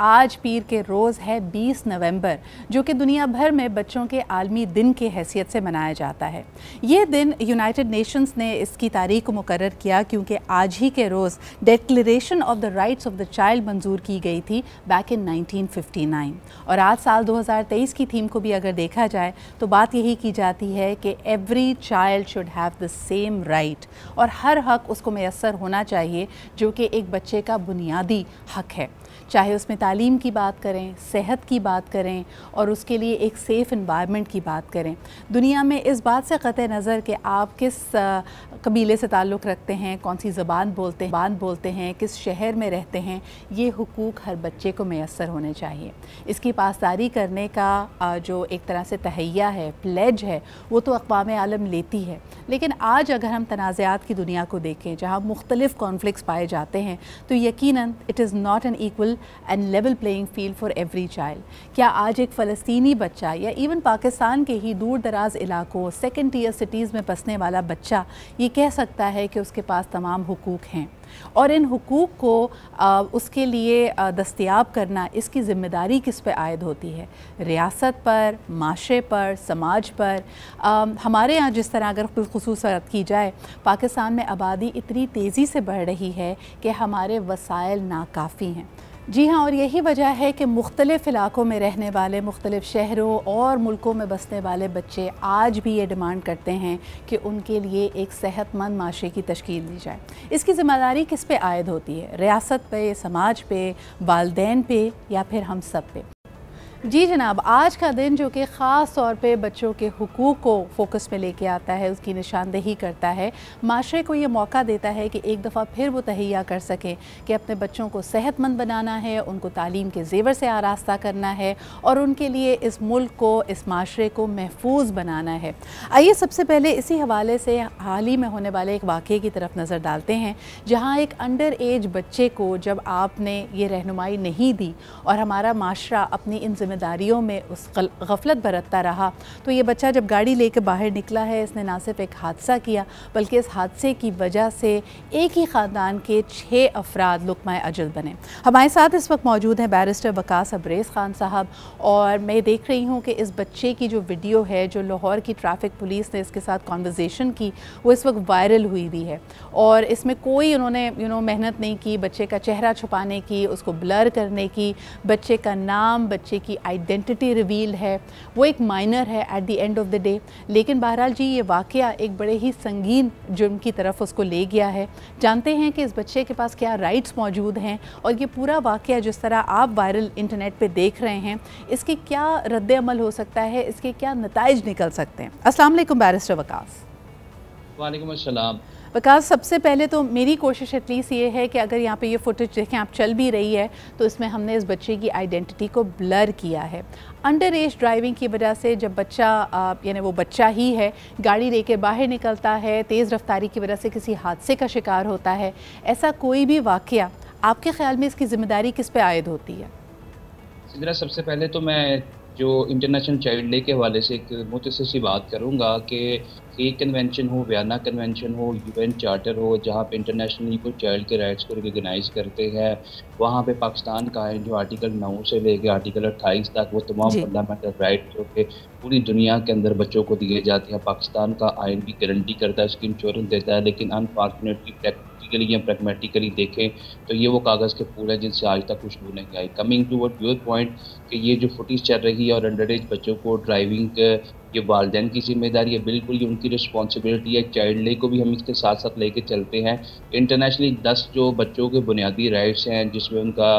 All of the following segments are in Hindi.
आज पीर के रोज़ है 20 नवंबर, जो कि दुनिया भर में बच्चों के आलमी दिन की हैसियत से मनाया जाता है। ये दिन यूनाइटेड नेशंस ने इसकी तारीख को मुकर्रर किया क्योंकि आज ही के रोज़ Declaration of the Rights of the Child मंजूर की गई थी बैक इन 1959। और आज साल 2023 की थीम को भी अगर देखा जाए तो बात यही की जाती है कि every child should have the same right, और हर हक उसको मैसर होना चाहिए जो कि एक बच्चे का बुनियादी हक है। चाहे उसमें तालीम की बात करें, सेहत की बात करें और उसके लिए एक सेफ़ इन्वायरमेंट की बात करें। दुनिया में इस बात से क़तई नज़र कि आप किस कबीले से ताल्लुक़ रखते हैं, कौन सी ज़बान बोलते हैं, किस शहर में रहते हैं, ये हुकूक हर बच्चे को मैसर होने चाहिए। इसकी पासदारी करने का जो एक तरह से तहैया है, प्लेज है, वो तो अक़वाम आलम लेती है। लेकिन आज अगर हम तनाज़ात की दुनिया को देखें जहाँ मुख्तलिफ़ कॉन्फ्लिक्ट्स पाए जाते हैं तो यकीनन it is not an equal and level playing field for every child. क्या आज एक फ़लस्तीनी बच्चा या इवन पाकिस्तान के ही दूर दराज इलाकों, सेकेंड टियर सिटीज़ में बसने वाला बच्चा ये कह सकता है कि उसके पास तमाम हुकूक हैं? और इन हुकूक को उसके लिए दस्तयाब करना, इसकी ज़िम्मेदारी किस पे आयद होती है? रियासत पर, माशरे पर, समाज पर। हमारे यहाँ जिस तरह अगर ख़ुसूस बात की जाए, पाकिस्तान में आबादी इतनी तेज़ी से बढ़ रही है कि हमारे वसाइल नाकाफ़ी हैं। जी हाँ, और यही वजह है कि मुख्तलिफ़ इलाकों में रहने वाले, मुख्तलिफ़ शहरों और मुल्कों में बसने वाले बच्चे आज भी ये डिमांड करते हैं कि उनके लिए एक सेहतमंद माशरे की तश्कील दी जाए। इसकी ज़िम्मेदारी किस पे आयद होती है? रियासत पे, समाज पे, वालिदैन पे, या फिर हम सब पे? जी जनाब, आज का दिन जो कि ख़ास तौर पे बच्चों के हुकूक को फोकस में लेके आता है, उसकी निशानदेही करता है, माशरे को ये मौका देता है कि एक दफ़ा फिर वो तहैया कर सकें कि अपने बच्चों को सेहतमंद बनाना है, उनको तालीम के ज़ेवर से आरास्ता करना है और उनके लिए इस मुल्क को, इस माशरे को महफूज बनाना है। आइए सबसे पहले इसी हवाले से हाल ही में होने वाले एक वाक़े की तरफ नज़र डालते हैं, जहाँ एक अंडर एज बच्चे को जब आपने ये रहनुमाई नहीं दी और हमारा माशरा अपनी इन ज़िम्मेदारियों में उस गफलत बरतता रहा, तो ये बच्चा जब गाड़ी लेकर बाहर निकला है, इसने ना सिर्फ एक हादसा किया बल्कि इस हादसे की वजह से एक ही ख़ानदान के 6 अफराद लुक़मा अजल बने। हमारे साथ इस वक्त मौजूद हैं बैरिस्टर वकास अब्रेज़ ख़ान साहब, और मैं देख रही हूँ कि इस बच्चे की जो वीडियो है, जो लाहौर की ट्रैफिक पुलिस ने इसके साथ कॉन्वर्जेसन की, वो इस वक्त वायरल हुई भी है। और इसमें कोई उन्होंने मेहनत नहीं की बच्चे का चेहरा छुपाने की, उसको ब्लर करने की। बच्चे का नाम, बच्चे की आइडेंटिटी रिवील है, वो एक माइनर है at the end of the day. लेकिन बहरहाल जी, ये वाक़या एक बड़े ही संगीन जुर्म की तरफ उसको ले गया है। जानते हैं कि इस बच्चे के पास क्या राइट्स मौजूद हैं, और ये पूरा वाक़या जिस तरह आप वायरल इंटरनेट पे देख रहे हैं, इसके क्या रद्द अमल हो सकता है, इसके क्या नताइज निकल सकते हैं? अस्सलाम वालेकुम बैरिस्टर वकास। वालेकुम अस्सलाम। वकास, सबसे पहले तो मेरी कोशिश एटलीस्ट ये है कि अगर यहाँ पे ये फुटेज देखें, आप चल भी रही है, तो इसमें हमने इस बच्चे की आइडेंटिटी को ब्लर किया है। अंडर एज ड्राइविंग की वजह से जब बच्चा यानी वो बच्चा ही है, गाड़ी लेकर बाहर निकलता है, तेज़ रफ्तारी की वजह से किसी हादसे का शिकार होता है, ऐसा कोई भी वाक़या आपके ख़्याल में इसकी ज़िम्मेदारी किस पे आयद होती है? सिदरा, सबसे पहले तो मैं जो इंटरनेशनल चाइल्ड डे के हवाले से एक मुख्तसर सी बात करूँगा कि एक कन्वेंशन हो, वियना कन्वेंशन हो, यूएन चार्टर हो, जहाँ पे इंटरनेशनल इक्वल चाइल्ड के राइट्स को रिकगनाइज़ करते हैं, वहाँ पे पाकिस्तान का है जो आर्टिकल 9 से लेकर आर्टिकल 28 तक वो तमाम फंडामेंटल राइट जो कि पूरी दुनिया के अंदर बच्चों को दिए जाते हैं, पाकिस्तान का आइन भी गारंटी करता है, उसकी इंश्योरेंस देता है। लेकिन अनफॉर्चुनेटली प्रैक्टिकली या प्रैग्मेटिकली देखें तो ये वो कागज़ के फूल है जिनसे आज तक खुशबू नहीं आई। Coming to what your point कि ये जो फुटेज चल रही है और अंडर एज बच्चों को ड्राइविंग ये वालिदैन की ज़िम्मेदारी है, बिल्कुल ये उनकी रिस्पॉन्सिबिलिटी है। चाइल्ड डे को भी हम इसके साथ साथ लेके चलते हैं। इंटरनेशनली 10 जो बच्चों के बुनियादी राइट्स हैं, जिसमें उनका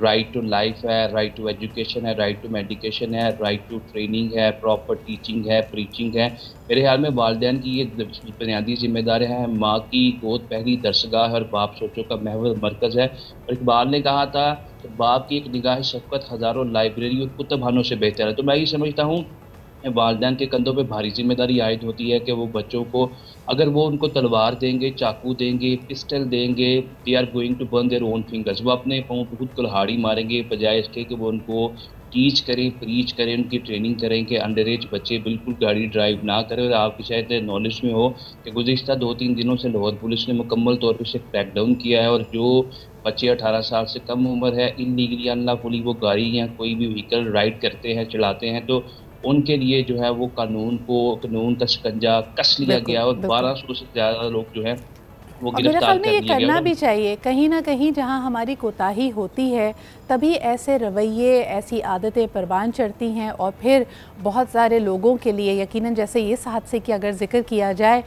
राइट टू लाइफ है, राइट टू एजुकेशन है, राइट टू मेडिकेशन है, राइट टू ट्रेनिंग है, प्रॉपर टीचिंग है, प्रीचिंग है। मेरे ख्याल में वालिदैन की ये बुनियादी ज़िम्मेदारी है। माँ की गोद पहली दरसगाह और बाप सोचों का महवर मरकज़ है। और इकबाल ने कहा था कि बाप की एक निगाह शफ़क़त हज़ारों लाइब्रेरी और कुतुबखानों से बेहतर है। तो मैं ये समझता हूँ वालिदैन के कंधों पे भारी ज़िम्मेदारी आयद होती है कि वो बच्चों को, अगर वो उनको तलवार देंगे, चाकू देंगे, पिस्टल देंगे, they are going to burn their own fingers. वो अपने पाँव पे खुद कुल्हाड़ी मारेंगे, बजाय इसके कि वो उनको टीच करें, प्रीच करें, उनकी ट्रेनिंग करें कि अंडर एज बच्चे बिल्कुल गाड़ी ड्राइव ना करें। और आपकी शायद नॉलेज में हो कि गुज़िश्ता 2-3 दिनों से लाहौर पुलिस ने मुकम्मल तौर पर इसे क्रैकडाउन किया है, और जो बच्चे 18 साल से कम उम्र है, इल्लीगली अनलॉफुली वो गाड़ी या कोई भी व्हीकल राइड करते हैं, चलाते हैं, तो उनके लिए जो है वो कानून का शिकंजा कस लिया गया, और 1200 से ज़्यादा लोग जो है वो और मेरे गिरफ्तार ख्याल में कर ये लिए गए। करना भी चाहिए, कहीं ना कहीं जहाँ हमारी कोताही होती है तभी ऐसे रवैये, ऐसी आदतें परवान चढ़ती हैं, और फिर बहुत सारे लोगों के लिए यकीनन जैसे इस हादसे की अगर जिक्र किया जाए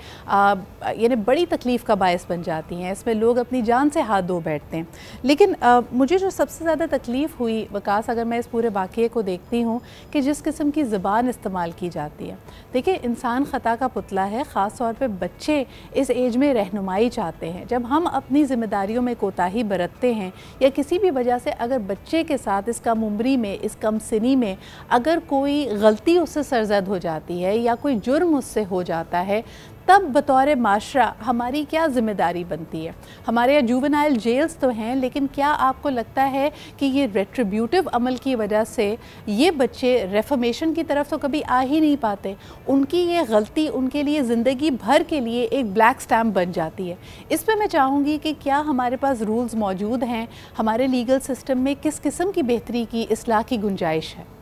यानी बड़ी तकलीफ़ का बायस बन जाती हैं। इसमें लोग अपनी जान से हाथ धो बैठते हैं। लेकिन मुझे जो सबसे ज़्यादा तकलीफ़ हुई वकास, अगर मैं इस पूरे वाक़ये को देखती हूँ कि जिस किस्म की ज़बान इस्तेमाल की जाती है। देखिए, इंसान ख़ता का पुतला है, ख़ास तौर पर बच्चे इस एज में रहनुमाई चाहते हैं। जब हम अपनी ज़िम्मेदारियों में कोताही बरतते हैं या किसी भी वजह से अगर बच्चे के साथ इस कम उम्री में, इस कम सिनी में अगर कोई गलती उससे सरजद हो जाती है या कोई जुर्म उससे हो जाता है, तब बतौर माशरा हमारी क्या ज़िम्मेदारी बनती है। हमारे यहाँ जुवेनाइल जेल्स तो हैं, लेकिन क्या आपको लगता है कि ये रेट्रिब्यूटिव अमल की वजह से ये बच्चे रेफर्मेशन की तरफ तो कभी आ ही नहीं पाते? उनकी ये गलती उनके लिए ज़िंदगी भर के लिए एक ब्लैक स्टैम्प बन जाती है। इस पर मैं चाहूँगी कि क्या हमारे पास रूल्स मौजूद हैं, हमारे लीगल सिस्टम में किस किस्म की बेहतरी की, इस्लाह की गुंजाइश है?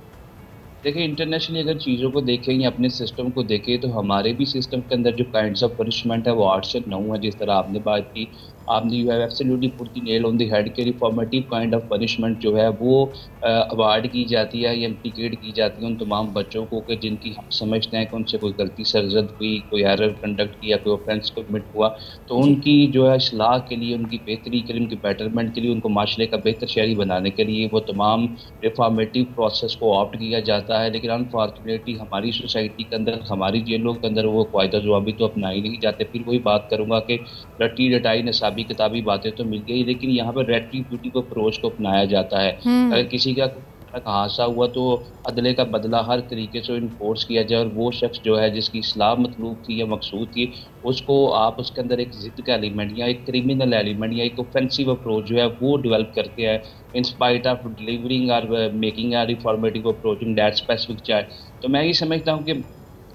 देखिए, इंटरनेशनली अगर चीज़ों को देखें या अपने सिस्टम को देखें, तो हमारे भी सिस्टम के अंदर जो काइंड्स ऑफ पनिशमेंट है वो 8 से 9 है। जिस तरह आपने बात की, आपने you have absolutely put the nail on the head के रिफॉर्मेटिव काइंड ऑफ पनिशमेंट जो है वो अवार्ड की जाती है या इम्प्लीकेट की जाती है उन तमाम बच्चों को कि जिनकी हम समझते हैं कि उनसे कोई गलती सरजद हुई, कोई एरर कंडक्ट किया, कोई ऑफेंस कमिट हुआ, तो उनकी जो है इस्लाह के लिए, उनकी बेहतरी के लिए, उनकी बेटरमेंट के लिए, उनको माशरे का बेहतर शहरी बनाने के लिए वो तमाम रिफॉर्मेटिव प्रोसेस को ऑप्ट किया जाता है। लेकिन अनफॉर्चुनेटली हमारी सोसाइटी के अंदर, हमारी जेलों के अंदर वो कायदा जवाबी तो अपनाई नहीं जाते। फिर वही बात करूँगा कि रट्टी रटाई नसाबी किताबी बातें तो मिल गई, लेकिन यहाँ पर रेट्रीब्यूटिव अप्रोच को अपनाया जाता है। अगर किसी का हादसा हुआ तो अदले का बदला हर तरीके से इन्फोर्स किया जाए, और वो शख्स जो है जिसकी इस्लाह मतलूब थी या मकसूद थी, उसको आप उसके अंदर एक ज़िद का एलिमेंट या एक क्रिमिनल एलिमेंट या एक ऑफेंसिव अप्रोच जो है वो डेवलप करते हैं इन स्पाइट ऑफ डिलीवरिंग और making a reformative approach in that specific child. तो मैं ये समझता हूँ कि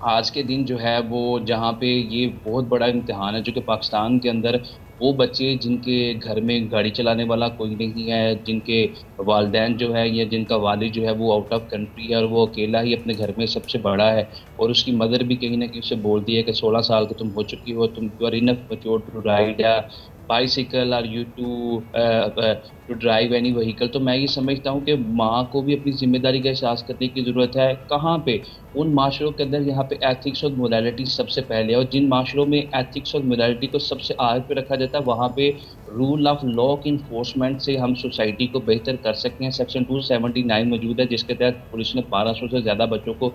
आज के दिन जो है वो जहाँ पे ये बहुत बड़ा इम्तिहान है जो कि पाकिस्तान के अंदर वो बच्चे जिनके घर में गाड़ी चलाने वाला कोई नहीं है, जिनके वालिदैन जो है या जिनका वालिद जो है वो आउट ऑफ कंट्री है और वो अकेला ही अपने घर में सबसे बड़ा है, और उसकी मदर भी कहीं ना कहीं उसे बोलती है कि 16 साल के तुम हो चुकी हो, तुम you are enough mature to ride a bicycle और you to drive any vehicle. तो मैं ये समझता हूँ कि माँ को भी अपनी जिम्मेदारी का एहसास करने की ज़रूरत है। कहाँ पे? उन माशरों के अंदर यहाँ पे एथिक्स और मोरालिटी सबसे पहले है, और जिन माशरों में एथिक्स और मोरालिटी को सबसे आगे पे रखा जाता है वहाँ पे रूल ऑफ लॉ की इन्फोर्समेंट से हम सोसाइटी को बेहतर कर सकते हैं। सेक्शन 279 मौजूद है जिसके तहत पुलिस ने 1200 से ज़्यादा बच्चों को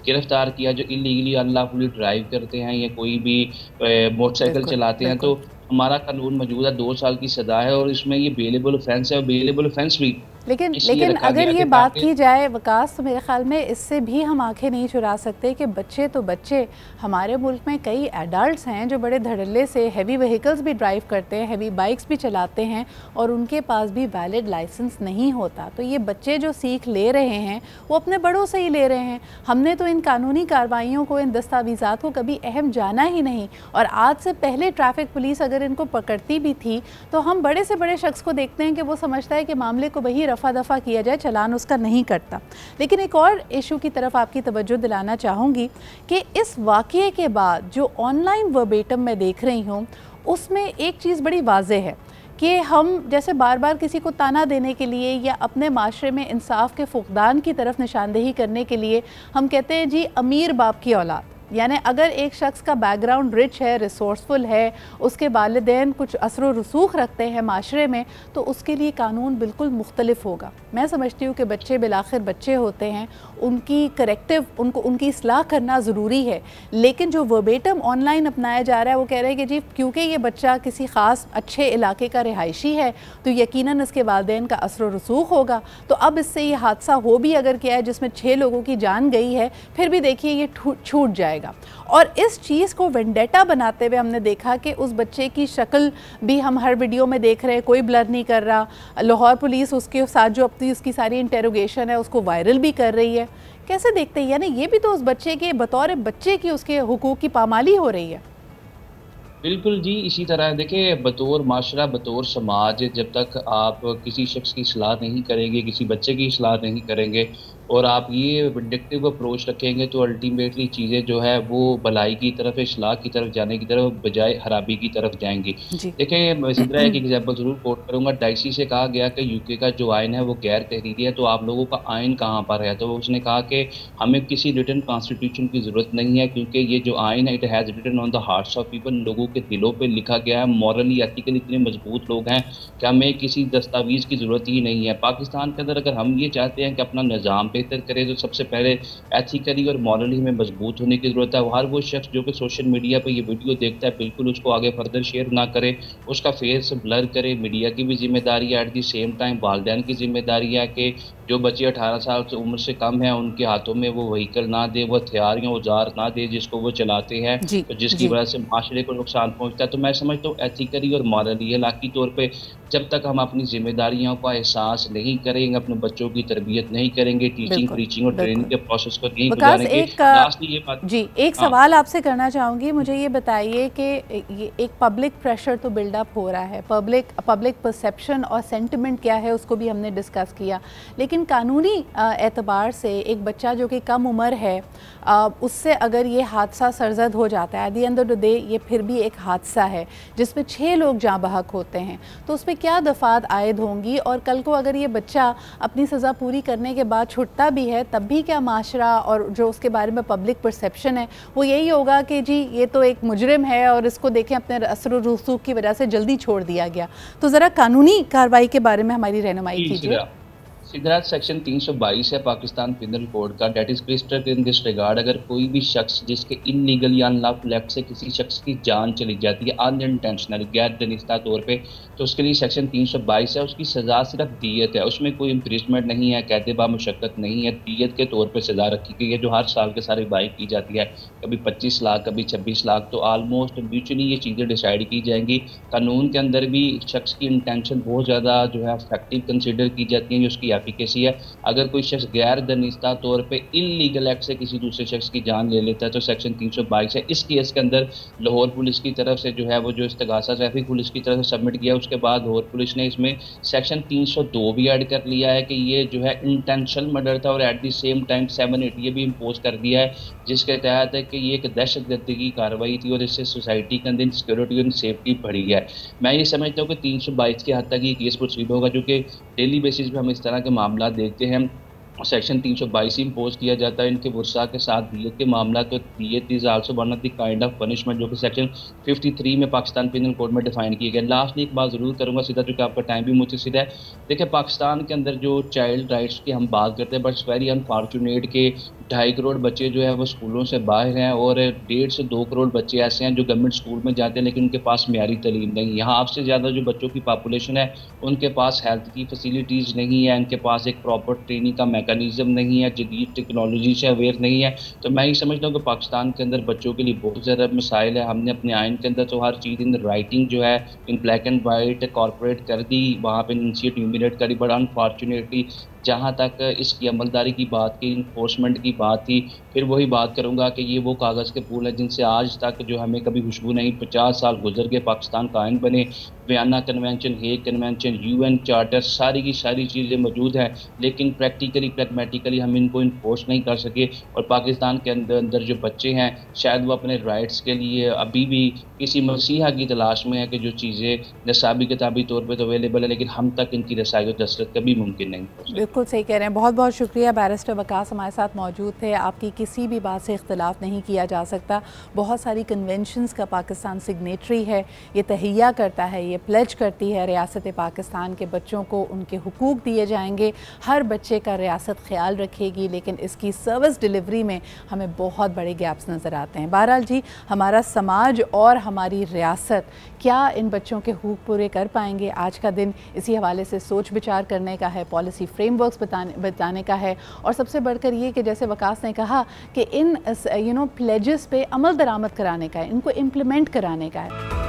गिरफ्तार किया जो इलीगली अनलॉफुली ड्राइव करते हैं या कोई भी मोटरसाइकिल चलाते हैं। तो हमारा कानून मौजूद है 2 साल की सज़ा है, और इसमें ये बेलेबल ऑफेंस है, और बेलेबल ऑफेंस भी लेकिन अगर ये बात की जाए वकास, तो मेरे ख्याल में इससे भी हम आंखें नहीं चुरा सकते कि बच्चे तो बच्चे, हमारे मुल्क में कई एडल्ट्स हैं जो बड़े धड़ल्ले से हैवी व्हीकल्स भी ड्राइव करते हैं, हैवी बाइक्स भी चलाते हैं, और उनके पास भी वैलिड लाइसेंस नहीं होता। तो ये बच्चे जो सीख ले रहे हैं वो अपने बड़ों से ही ले रहे हैं। हमने तो इन कानूनी कार्रवाइयों को, इन दस्तावेज़ात को कभी अहम जाना ही नहीं, और आज से पहले ट्रैफिक पुलिस अगर इनको पकड़ती भी थी तो हम बड़े से बड़े शख्स को देखते हैं कि वो समझता है कि मामले को वही रफा दफा किया जाए, चालान उसका नहीं करता। लेकिन एक और इशू की तरफ आपकी तवज्जो दिलाना चाहूँगी कि इस वाक़ये के बाद जो ऑनलाइन वर्बेटम मैं देख रही हूँ उसमें एक चीज़ बड़ी वाज़ेह है कि हम जैसे बार बार किसी को ताना देने के लिए या अपने माशरे में इंसाफ के फुकदान की तरफ निशानदेही करने के लिए हम कहते हैं जी अमीर बाप की औलाद, यानी अगर एक शख्स का बैकग्राउंड रिच है, रिसोर्सफुल है, उसके वालिदैन कुछ असर व रसूख रखते हैं माशरे में, तो उसके लिए कानून बिल्कुल मुख्तलिफ होगा। मैं समझती हूँ कि बच्चे बिलाखिर बच्चे होते हैं, उनकी करेक्टिव, उनकी इस्लाह करना ज़रूरी है। लेकिन जो वर्बेटम ऑनलाइन अपनाया जा रहा है, वो कह रहे हैं कि जी क्योंकि ये बच्चा किसी ख़ास अच्छे इलाके का रिहायशी है तो यकीनन इसके वालिदैन का असर रसूख होगा। तो अब इससे ये हादसा हो भी अगर किया है जिसमें 6 लोगों की जान गई है, फिर भी देखिए ये छूट जाएगा। और इस चीज़ को वेंडेटा बनाते हुए हमने देखा कि उस बच्चे की शक्ल भी हम हर वीडियो में देख रहे हैं, कोई ब्लर नहीं कर रहा। लाहौर पुलिस उसके साथ जो अपनी उसकी सारी इंटेरोगेशन है उसको वायरल भी कर रही है। कैसे देखते हैं, यानी ये भी तो उस बच्चे के बतौर बच्चे की उसके हुकूक की पामाली हो रही है। बिल्कुल जी, इसी तरह देखिए, बतौर माशरा, बतौर समाज, जब तक आप किसी शख्स की इस्लाह नहीं करेंगे, किसी बच्चे की इस्लाह नहीं करेंगे और आप ये विंडिक्टिव अप्रोच रखेंगे, तो अल्टीमेटली चीज़ें जो है वो भलाई की तरफ, इस्लाह की तरफ जाने की तरफ बजाय खराबी की तरफ जाएंगी। देखिए, मैं इसी तरह एक एग्जाम्पल ज़रूर कोट करूँगा। डाइसी से कहा गया कि यूके का जो आइन है वो गैर तहरीरी है, तो आप लोगों का आइन कहाँ पर है? तो उसने कहा कि हमें किसी रिटन कॉन्स्टिट्यूशन की ज़रूरत नहीं है, क्योंकि ये जो आइन है, it has written on the hearts of people, लोगों के दिलों पे लिखा गया है। मॉरली, एथिकली इतने मजबूत लोग हैं कि हमें किसी दस्तावेज़ की ज़रूरत ही नहीं है। पाकिस्तान के अंदर अगर हम ये चाहते हैं कि अपना निज़ाम बेहतर करें, तो सबसे पहले एथिकली और मॉरली हमें मजबूत होने की ज़रूरत है। हर वो शख्स जो कि सोशल मीडिया पर ये वीडियो देखता है, बिल्कुल उसको आगे फर्दर शेयर ना करे, उसका फेस ब्लर करे। मीडिया की भी जिम्मेदारी है, एट द सेम टाइम वालिदैन की जिम्मेदारी है कि जो बच्चे 18 साल से उम्र से कम है उनके हाथों में वो व्हीकल ना दे, वो हथियार या औजार ना दे जिसको वो चलाते हैं, तो जिसकी वजह से माशरे को नुकसान पहुंचता है। तो मैं समझता हूँ एथिकली और मॉरली, इलाकी तौर पे जब तक हम अपनी जिम्मेदारियों का एहसास नहीं करेंगे, अपने बच्चों की तरबियत नहीं करेंगे, टीचिंग, प्रीचिंग और ट्रेनिंग के प्रोसेस को नहीं गुजारेंगे। लास्टली ये बात जी, एक सवाल आपसे करना चाहूँगी। मुझे ये बताइए कि ये एक पब्लिक प्रेशर तो बिल्डअप हो रहा है, पब्लिक परसेप्शन और सेंटिमेंट क्या है उसको भी हमने डिस्कस किया, लेकिन कानूनी एतबार से एक बच्चा जो कि कम उम्र है, उससे अगर ये हादसा सरजद हो जाता है, at the end of the day ये फिर भी एक हादसा है जिसमें 6 लोग जाँ बहक होते हैं, तो उस पर क्या दफ़ात आयद होंगी? और कल को अगर ये बच्चा अपनी सज़ा पूरी करने के बाद छुटता भी है, तब भी क्या माशरा और जो उसके बारे में पब्लिक परसेप्शन है वो यही होगा कि जी ये तो एक मुजरिम है और इसको देखें अपने असर रसूख की वजह से जल्दी छोड़ दिया गया। तो ज़रा कानूनी कार्रवाई के बारे में हमारी रहनुमाई कीजिए। सीधा सेक्शन 322 है पाकिस्तान पिनल कोड का, that is clear in this regard. अगर कोई भी शख्स जिसके इनलीगल या अनलॉफुल एक्ट से किसी शख्स की जान चली जाती है अनइंटेंशनली, गैर दानिस्ता तौर पे, तो उसके लिए सेक्शन 322 है। उसकी सज़ा सिर्फ दियत है, उसमें कोई इम्प्रिजमेंट नहीं है, कैद बा मुशक्कत नहीं है, दियत के तौर पर सज़ा रखी गई है जो हर साल के सारे बाई की जाती है, कभी 25 लाख, कभी 26 लाख। तो आलमोस्ट म्यूचुअली ये चीज़ें डिसाइड की जाएंगी। कानून के अंदर भी शख्स की इंटेंशन बहुत ज़्यादा जो है फैक्टिव कंसिडर की जाती है, उसकी एफिकेसी है। अगर कोई शख्स गैर दानिस्ता तौर पे इल्लीगल एक्ट से किसी दूसरे शख्स की जान ले लेता है तो सेक्शन 322 है। इस केस के अंदर लाहौर पुलिस की तरफ से जो है वो जो इस्तगासा ट्रैफिक पुलिस की तरफ से सबमिट किया, उसके बाद लाहौर पुलिस ने इसमें सेक्शन 302 भी ऐड कर लिया है कि ये जो है इंटेंशनल मर्डर था, और एट द सेम टाइम 780 ये भी इम्पोज कर दिया है, जिसके तहत है कि ये एक दहशतगर्दी की कार्रवाई थी और इससे सोसाइटी के अंदर सिक्योरिटी और सेफ्टी बढ़ी है। मैं ये समझता हूँ कि 322 के हद तक ये केस प्रोसीड होगा, जो कि डेली बेसिस पे हम इस तरह के मामला देखते हैं। सेक्शन 322 इम्पोज किया जाता है इनके वर्षा के साथ दियत के मामला, तो दियत is also one of the kind of punishment जो कि सेक्शन 53 में पाकिस्तान पिनल कोड में डिफाइन किया गया। लास्टली एक बात ज़रूर करूँगा सीधा, क्योंकि आपका टाइम भी मुझसे सीधा है। देखिए, पाकिस्तान के अंदर जो चाइल्ड राइट्स की हम बात करते हैं, बट इट्स वेरी अनफॉर्चुनेट कि 2.5 करोड़ बच्चे जो है वो स्कूलों से बाहर हैं, और 1.5 से 2 करोड़ बच्चे ऐसे हैं जो गवर्नमेंट स्कूल में जाते हैं लेकिन उनके पास मेयारी तलीम नहीं। यहाँ आपसे ज़्यादा जो बच्चों की पॉपुलेशन है उनके पास हेल्थ की फैसिलिटीज़ नहीं है, उनके पास एक प्रॉपर ट्रेनिंग का मैकेनिज्म नहीं है, जदीद टेक्नोलॉजी से अवेयर नहीं है। तो मैं ये समझता हूँ कि पाकिस्तान के अंदर बच्चों के लिए बहुत ज़्यादा मसाइल है। हमने अपने आइन के अंदर तो हर चीज़ इन राइटिंग जो है इन ब्लैक एंड वाइट कॉर्पोरेट कर दी, वहाँ पर इनिशिएट यूमिनेट करी, बट अनफॉर्चुनेटली जहाँ तक इसकी अमलदारी की बात की, इन्फोर्समेंट की बात थी, फिर वही बात करूँगा कि ये वो कागज़ के फूल हैं जिनसे आज तक जो हमें कभी खुशबू नहीं। 50 साल गुजर के पाकिस्तान का आइन बने, Vienna convention, Hague convention, UN charter, सारी की सारी चीज़ें मौजूद हैं, लेकिन प्रैक्टिकली प्रैग्मेटिकली हम इनको इन्फोर्स नहीं कर सके। और पाकिस्तान के अंदर जो बच्चे हैं शायद वो अपने राइट्स के लिए अभी भी किसी मसीहा की तलाश में है कि जो चीज़ें निसाबी किताबी तौर पर तो अवेलेबल है, लेकिन हम तक इनकी रसाई और दस्तरस कभी मुमकिन नहीं हो। बिल्कुल सही कह रहे हैं, बहुत बहुत शुक्रिया। बैरिस्टर वकास हमारे साथ मौजूद थे। आपकी किसी भी बात से इख्तलाफ नहीं किया जा सकता। बहुत सारी कन्वेंशंस का पाकिस्तान सिग्नेटरी है, ये तहिया करता है, ये ये प्लेज करती है रियासत पाकिस्तान के बच्चों को उनके हुकूक दिए जाएंगे, हर बच्चे का रियासत ख्याल रखेगी, लेकिन इसकी सर्विस डिलीवरी में हमें बहुत बड़े गैप्स नज़र आते हैं। बहरहाल जी, हमारा समाज और हमारी रियासत क्या इन बच्चों के हुकूक पूरे कर पाएंगे? आज का दिन इसी हवाले से सोच विचार करने का है, पॉलिसी फ्रेमवर्क्स बताने का है, और सबसे बढ़कर ये कि जैसे वकास ने कहा कि इन प्लेजेस पे अमल दरामद कराने का है, इनको इम्प्लीमेंट कराने का है।